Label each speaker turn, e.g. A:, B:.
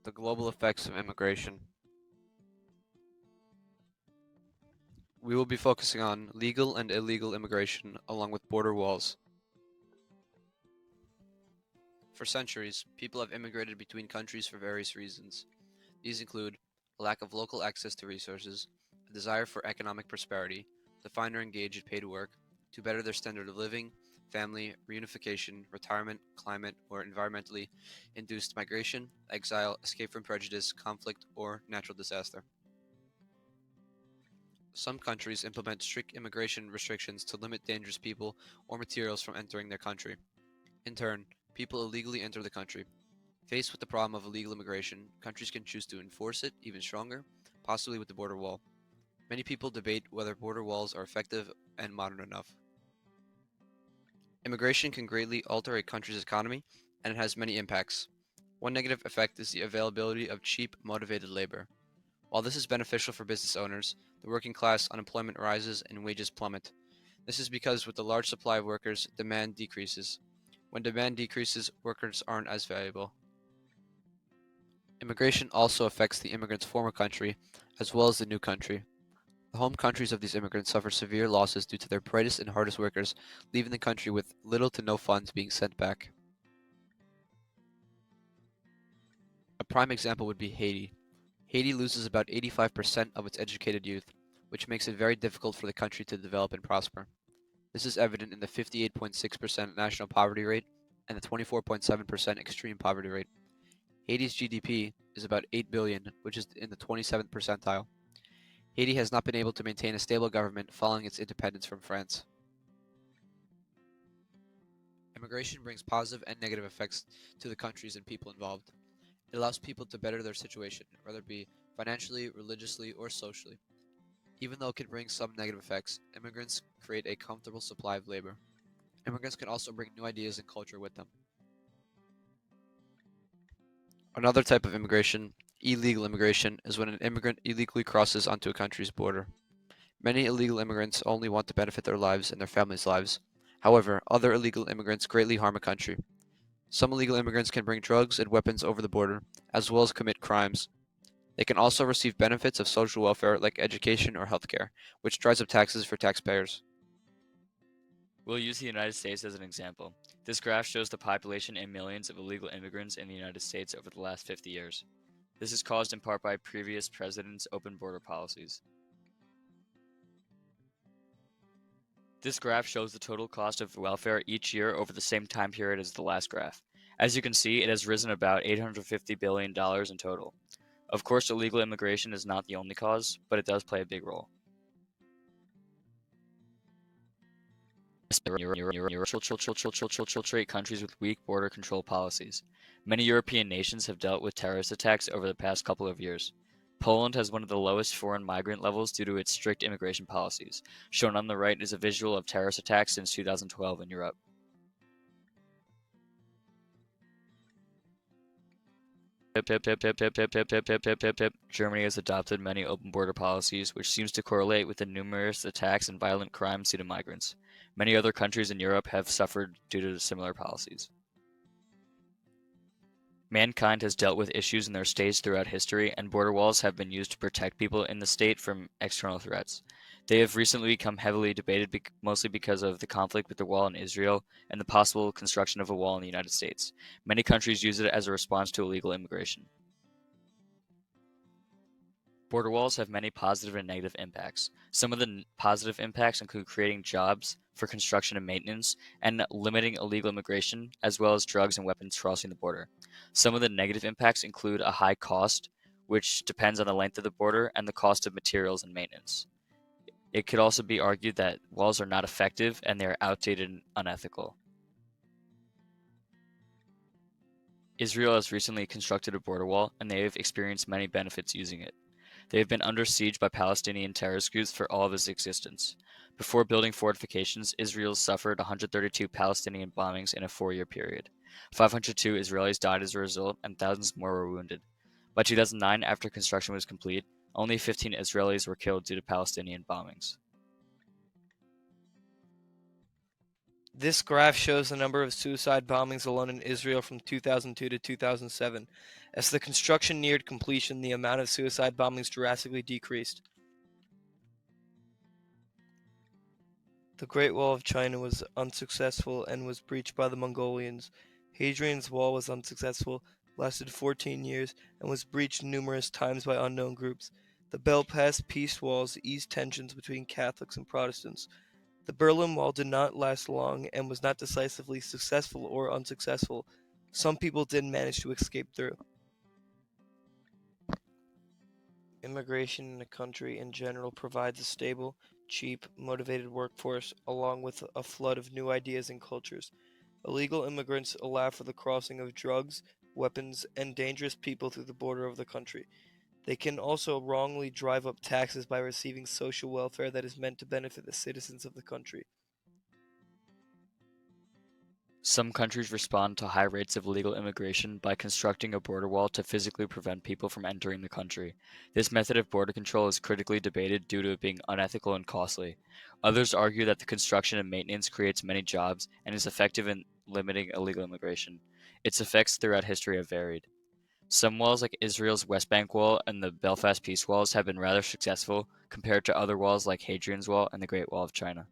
A: The global effects of immigration. We will be focusing on legal and illegal immigration along with border walls. For centuries, people have immigrated between countries for various reasons. These include a lack of local access to resources, a desire for economic prosperity, to find or engage in paid work, to better their standard of living, family, reunification, retirement, climate, or environmentally induced migration, exile, escape from prejudice, conflict, or natural disaster. Some countries implement strict immigration restrictions to limit dangerous people or materials from entering their country. In turn, people illegally enter the country. Faced with the problem of illegal immigration, countries can choose to enforce it even stronger, possibly with the border wall. Many people debate whether border walls are effective and modern enough. Immigration can greatly alter a country's economy, and it has many impacts. One negative effect is the availability of cheap, motivated labor. While this is beneficial for business owners, the working class unemployment rises and wages plummet. This is because with the large supply of workers, demand decreases. When demand decreases, workers aren't as valuable. Immigration also affects the immigrant's former country, as well as the new country. The home countries of these immigrants suffer severe losses due to their brightest and hardest workers leaving the country with little to no funds being sent back. A prime example would be Haiti. Haiti loses about 85% of its educated youth, which makes it very difficult for the country to develop and prosper. This is evident in the 58.6% national poverty rate and the 24.7% extreme poverty rate. Haiti's GDP is about 8 billion, which is in the 27th percentile. Haiti has not been able to maintain a stable government following its independence from France. Immigration brings positive and negative effects to the countries and people involved. It allows people to better their situation, whether it be financially, religiously, or socially. Even though it can bring some negative effects, immigrants create a comfortable supply of labor. Immigrants can also bring new ideas and culture with them. Another type of immigration, illegal immigration, is when an immigrant illegally crosses onto a country's border. Many illegal immigrants only want to benefit their lives and their families' lives. However, other illegal immigrants greatly harm a country. Some illegal immigrants can bring drugs and weapons over the border, as well as commit crimes. They can also receive benefits of social welfare like education or healthcare, which drives up taxes for taxpayers.
B: We'll use the United States as an example. This graph shows the population in millions of illegal immigrants in the United States over the last 50 years. This is caused in part by previous presidents' open border policies. This graph shows the total cost of welfare each year over the same time period as the last graph. As you can see, it has risen about $850 billion in total. Of course, illegal immigration is not the only cause, but it does play a big role. Infiltrate countries with weak border control policies. Many European nations have dealt with terrorist attacks over the past couple of years. Poland has one of the lowest foreign migrant levels due to its strict immigration policies. Shown on the right is a visual of terrorist attacks since 2012 in Europe. Germany has adopted many open border policies, which seems to correlate with the numerous attacks and violent crimes due to migrants. Many other countries in Europe have suffered due to similar policies. Mankind has dealt with issues in their states throughout history, and border walls have been used to protect people in the state from external threats. They have recently become heavily debated mostly because of the conflict with the wall in Israel and the possible construction of a wall in the United States. Many countries use it as a response to illegal immigration. Border walls have many positive and negative impacts. Some of the positive impacts include creating jobs for construction and maintenance and limiting illegal immigration, as well as drugs and weapons crossing the border. Some of the negative impacts include a high cost, which depends on the length of the border and the cost of materials and maintenance. It could also be argued that walls are not effective and they are outdated and unethical. Israel has recently constructed a border wall, and they have experienced many benefits using it. They have been under siege by Palestinian terrorist groups for all of its existence. Before building fortifications, Israel suffered 132 Palestinian bombings in a 4-year period. 502 Israelis died as a result, and thousands more were wounded. By 2009, after construction was complete, only 15 Israelis were killed due to Palestinian bombings.
C: This graph shows the number of suicide bombings alone in Israel from 2002 to 2007. As the construction neared completion, the amount of suicide bombings drastically decreased. The Great Wall of China was unsuccessful and was breached by the Mongolians. Hadrian's Wall was unsuccessful, lasted 14 years, and was breached numerous times by unknown groups. The Belfast peace walls eased tensions between Catholics and Protestants. The Berlin Wall did not last long and was not decisively successful or unsuccessful. Some people did manage to escape through. Immigration in a country in general provides a stable, cheap, motivated workforce, along with a flood of new ideas and cultures. Illegal immigrants allow for the crossing of drugs, weapons, and dangerous people through the border of the country. They can also wrongly drive up taxes by receiving social welfare that is meant to benefit the citizens of the country.
B: Some countries respond to high rates of illegal immigration by constructing a border wall to physically prevent people from entering the country. This method of border control is critically debated due to it being unethical and costly. Others argue that the construction and maintenance creates many jobs and is effective in limiting illegal immigration. Its effects throughout history have varied. Some walls, like Israel's West Bank Wall and the Belfast Peace Walls, have been rather successful compared to other walls like Hadrian's Wall and the Great Wall of China.